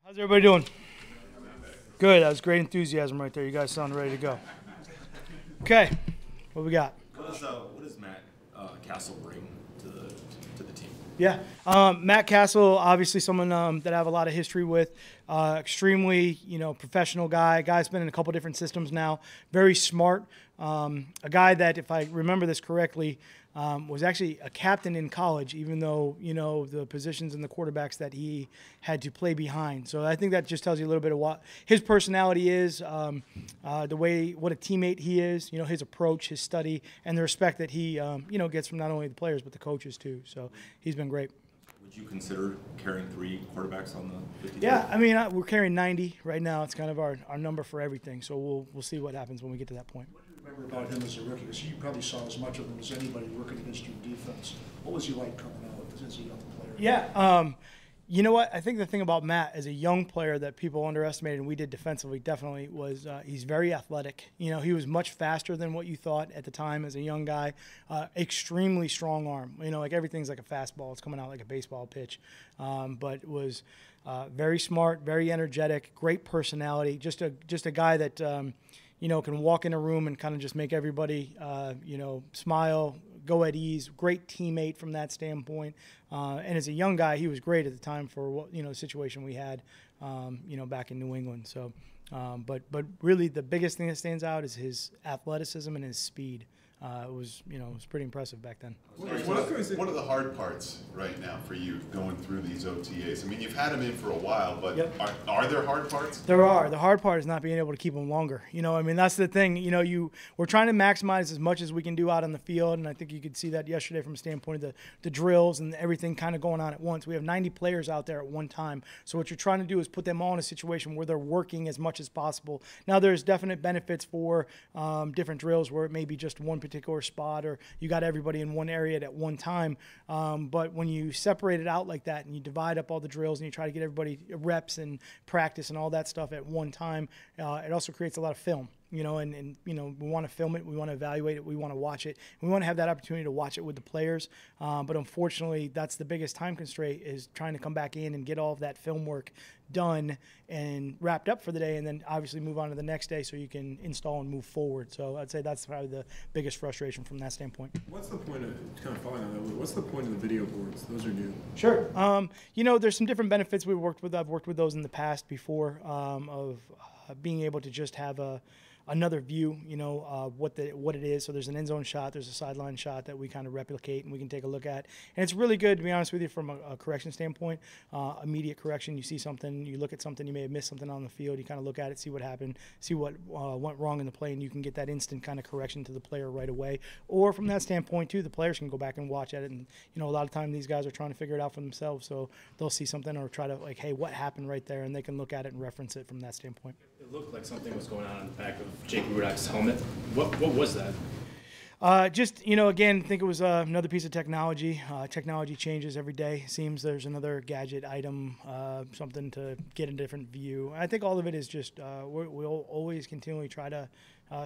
How's everybody doing? Good. That was great enthusiasm right there. You guys sound ready to go. Okay, what we got? What does Matt Castle bring to the team? Yeah, Matt Castle, obviously someone that I have a lot of history with. Extremely, professional guy. Guy's been in a couple different systems now. Very smart. A guy that, if I remember this correctly, was actually a captain in college, even though, the positions and the quarterbacks that he had to play behind. So I think that just tells you a little bit of what his personality is, what a teammate he is, his approach, his study, and the respect that he, gets from not only the players but the coaches too. So he's been great. Would you consider carrying 3 quarterbacks on the 50? Yeah, I mean, we're carrying 90 right now. It's kind of our number for everything. So we'll see what happens when we get to that point. What do you remember about him as a rookie? Because you probably saw as much of him as anybody working against your defense. What was he like coming out as a young player? Yeah, you know what? I think the thing about Matt as a young player that people underestimated, and we did defensively definitely, was he's very athletic. He was much faster than what you thought at the time as a young guy. Extremely strong arm. Like everything's like a fastball. It's coming out like a baseball pitch. But was very smart, very energetic, great personality. Just a guy that can walk in a room and kind of just make everybody smile, go at ease. Great teammate from that standpoint. And as a young guy, he was great at the time for what the situation we had, back in New England. So, but really the biggest thing that stands out is his athleticism and his speed. It was pretty impressive back then. What are the hard parts right now for you going through these OTAs? I mean, you've had them in for a while, but Yep. are there hard parts? There are. The hard part is not being able to keep them longer. That's the thing. We're trying to maximize as much as we can do out on the field, and I think you could see that yesterday from the standpoint of the drills and everything kind of going on at once. We have 90 players out there at one time, so what you're trying to do is put them all in a situation where they're working as much as possible. Now, there's definite benefits for different drills where it may be just one particular spot or you got everybody in one area at one time. But when you separate it out like that and you divide up all the drills and you try to get everybody reps and practice and all that stuff at one time, it also creates a lot of film. We want to film it, we want to evaluate it, we want to watch it, we want to have that opportunity to watch it with the players. But unfortunately, that's the biggest time constraint, is trying to come back in and get all of that film work done and wrapped up for the day, and then obviously move on to the next day so you can install and move forward. So I'd say that's probably the biggest frustration from that standpoint. What's the point of, kind of following on that, what's the point of the video boards? Those are new. Sure. There's some different benefits I've worked with those in the past before, of being able to just have another view, what it is. So there's an end zone shot, there's a sideline shot that we kind of replicate and we can take a look at. And it's really good, to be honest with you, from a correction standpoint. Immediate correction, you see something, you look at something, you may have missed something on the field, you kind of look at it, see what happened, see what went wrong in the play, and you can get that instant kind of correction to the player right away. Or from that standpoint too, the players can go back and watch at it, and a lot of time these guys are trying to figure it out for themselves, so they'll see something or try to hey, what happened right there, and they can look at it and reference it from that standpoint. It looked like something was going on in the back of Jake Rudak's helmet. What was that? Again, I think it was another piece of technology. Technology changes every day. It seems there's another gadget item, something to get a different view. I think all of it is just we'll always continually try to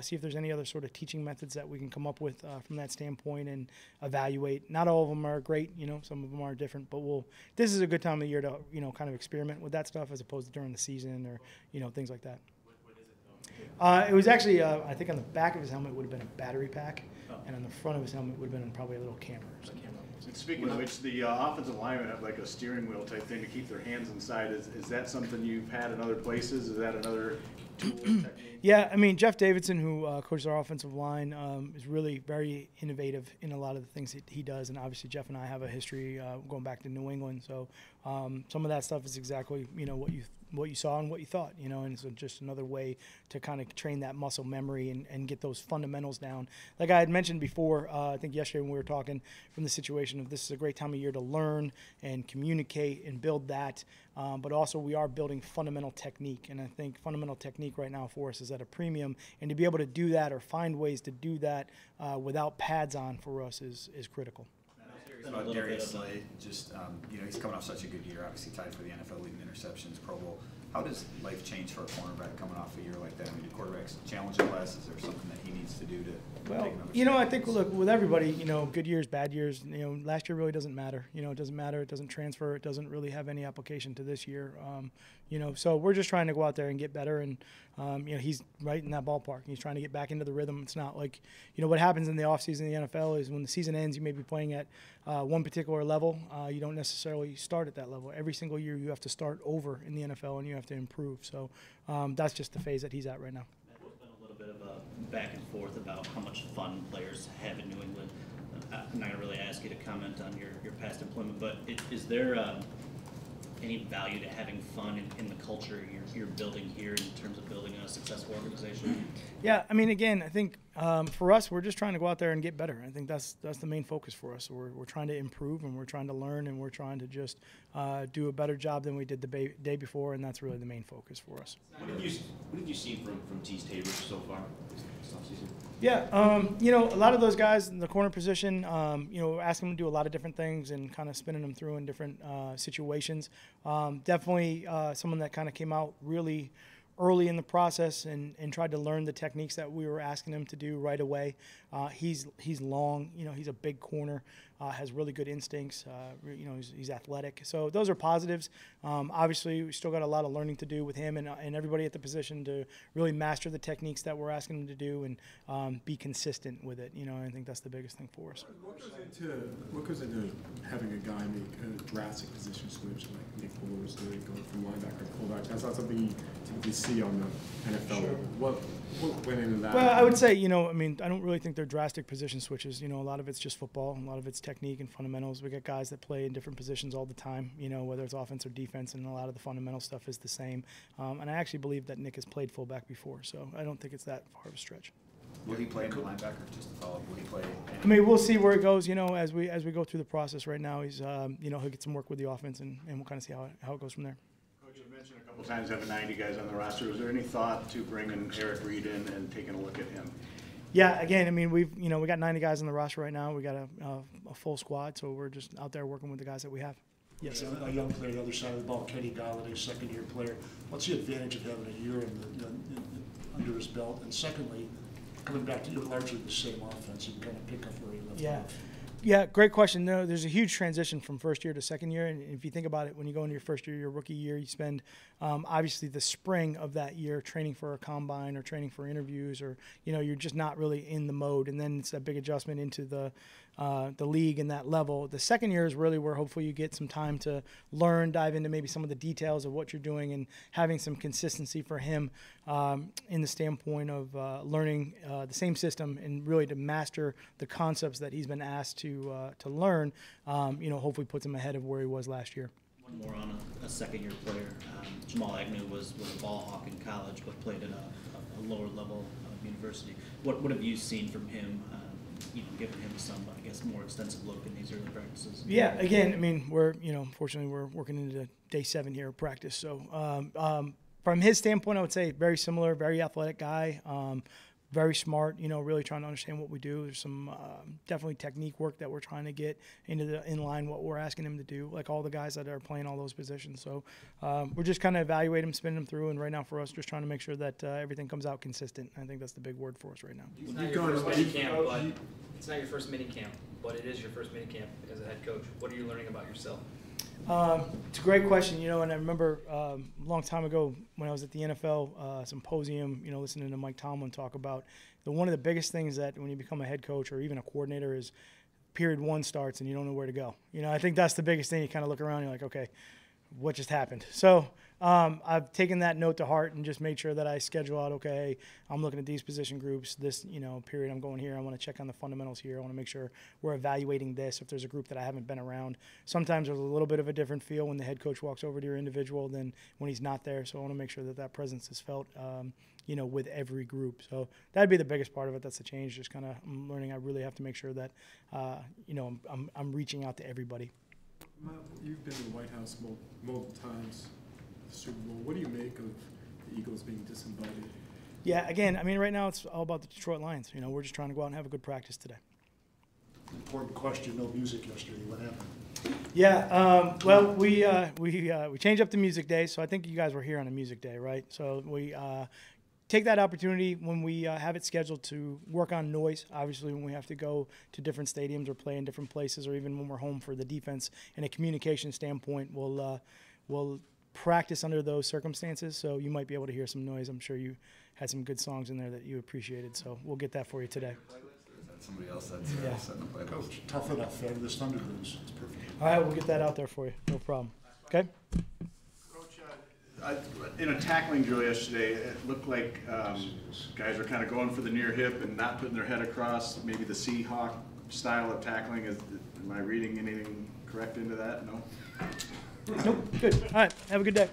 see if there's any other sort of teaching methods that we can come up with from that standpoint and evaluate. Not all of them are great, some of them are different, but this is a good time of year to, kind of experiment with that stuff as opposed to during the season or, things like that. What is it, though? It was actually, I think on the back of his helmet would have been a battery pack, and on the front of his helmet would have been probably a little camera. Speaking of which, the offensive linemen have like a steering wheel type thing to keep their hands inside. Is that something you've had in other places? Is that another tool or technique? Yeah, I mean, Jeff Davidson, who coaches our offensive line, is really very innovative in a lot of the things that he does. And obviously, Jeff and I have a history going back to New England. So some of that stuff is exactly, what you saw and what you thought, and so just another way to kind of train that muscle memory and get those fundamentals down. Like I had mentioned before, I think yesterday when we were talking from the situation of this is a great time of year to learn and communicate and build that, but also we are building fundamental technique, and I think fundamental technique right now for us is at a premium, and to be able to do that or find ways to do that without pads on for us is critical. About Darius Slay, just he's coming off such a good year, obviously tied for the NFL leading interceptions, Pro Bowl. How does life change for a cornerback coming off a year like that? I mean, do quarterbacks challenge him less? Is there something that he needs to do to Well, take another you know, step? I think, look, with everybody, you know, good years, bad years, you know, last year really doesn't matter. You know, it doesn't matter. It doesn't transfer. It doesn't really have any application to this year. You know, so we're just trying to go out there and get better. And, you know, he's right in that ballpark. He's trying to get back into the rhythm. It's not like, you know, what happens in the offseason in the NFL is when the season ends, you may be playing at one particular level. You don't necessarily start at that level. Every single year you have to start over in the NFL and you have to improve. So that's just the phase that he's at right now. There's been a little bit of a back and forth about how much fun players have in New England. I'm not going to really ask you to comment on your past employment, but is there any value to having fun in the culture you're building here in terms of building a successful organization? Yeah, I mean, again, I think for us, we're just trying to go out there and get better. I think that's the main focus for us. We're trying to improve, and we're trying to learn, and we're trying to just do a better job than we did the day before, and that's really the main focus for us. What have you seen from Tease Tabor so far this offseason? Yeah, you know, a lot of those guys in the corner position, you know, asking them to do a lot of different things and kind of spinning them through in different situations. Definitely someone that kind of came out really early in the process and tried to learn the techniques that we were asking him to do right away. He's long, you know, he's a big corner, has really good instincts, you know, he's athletic. So those are positives. Obviously, we still got a lot of learning to do with him and everybody at the position to really master the techniques that we're asking him to do and be consistent with it. You know, I think that's the biggest thing for us. What goes into having a guy make a drastic position switch like Nick Fuller doing, going from linebacker to fullback? That's not something you typically see on the NFL level. What went into that? Well, I would say, you know, I mean, I don't really think they're drastic position switches. You know, a lot of it's just football, a lot of it's technique and fundamentals. We got guys that play in different positions all the time, you know, whether it's offense or defense, and a lot of the fundamental stuff is the same. And I actually believe that Nick has played fullback before, so I don't think it's that far of a stretch. Will he play linebacker? Just to follow up, will he play? I mean, we'll see where it goes. You know, as we go through the process right now, he's you know, he'll get some work with the offense, and we'll kind of see how it goes from there. Coach, you mentioned a couple times having 90 guys on the roster. Was there any thought to bringing Eric Reed in and taking a look at him? Yeah, again, I mean, we got 90 guys on the roster right now. We got a full squad, so we're just out there working with the guys that we have. Yes. A young player on the other side of the ball, Kenny Galladay, second-year player. What's the advantage of having a year under his belt? And secondly, coming back to largely the same offense, you can kind of pick up where he left off. Yeah, great question. No, there's a huge transition from first year to second year, and if you think about it, when you go into your first year, your rookie year, you spend obviously the spring of that year training for a combine or training for interviews, or you know, you're just not really in the mode, and then it's a big adjustment into the league and that level. The second year is really where hopefully you get some time to learn, dive into maybe some of the details of what you're doing, and having some consistency for him in the standpoint of learning the same system and really to master the concepts that he's been asked to learn. You know, hopefully puts him ahead of where he was last year. One more on a second-year player. Jamal Agnew was a ball hawk in college, but played at a lower level of university. What have you seen from him? You know, giving him some, I guess, more extensive look in these early practices. Yeah, again, I mean, fortunately, we're working into day 7 here of practice. So from his standpoint, I would say very similar, very athletic guy. Very smart, you know, really trying to understand what we do. There's some definitely technique work that we're trying to get in line what we're asking him to do, like all the guys that are playing all those positions. So we're just kind of evaluating him, spinning him through, and right now for us, just trying to make sure that everything comes out consistent. I think that's the big word for us right now. It's not your first minicamp, but it's not your first minicamp, but it is your first minicamp as a head coach. What are you learning about yourself? It's a great question, you know, and I remember a long time ago when I was at the NFL symposium, you know, listening to Mike Tomlin talk about one of the biggest things that when you become a head coach or even a coordinator is period 1 starts and you don't know where to go. You know, I think that's the biggest thing. You kind of look around and you're like, okay, what just happened? So I've taken that note to heart and just made sure that I schedule out, okay, I'm looking at these position groups, this, you know, period I'm going here. I want to check on the fundamentals here. I want to make sure we're evaluating this. If there's a group that I haven't been around, sometimes there's a little bit of a different feel when the head coach walks over to your individual than when he's not there. So I want to make sure that that presence is felt, you know, with every group. So that'd be the biggest part of it. That's the change. Just kind of learning. I really have to make sure that, you know, I'm reaching out to everybody. Matt, you've been to the White House multiple times, the Super Bowl. What do you make of the Eagles being disinvited? Yeah, again, I mean, right now it's all about the Detroit Lions. You know, we're just trying to go out and have a good practice today. Important question, no music yesterday. What happened? Yeah, well, we changed up the music day, so I think you guys were here on a music day, right? So we take that opportunity when we have it scheduled to work on noise. Obviously, when we have to go to different stadiums or play in different places, or even when we're home for the defense, in a communication standpoint, we'll practice under those circumstances. So you might be able to hear some noise. I'm sure you had some good songs in there that you appreciated, so we'll get that for you today. Somebody else that's setting the playlist. Coach, tough enough, this Thunderbirds, it's perfect. All right, we'll get that out there for you. No problem. Okay? Coach, in a tackling drill yesterday, it looked like guys were kind of going for the near hip and not putting their head across, maybe the Seahawk style of tackling. Am I reading anything correct into that? No? Nope. Good. All right. Have a good day.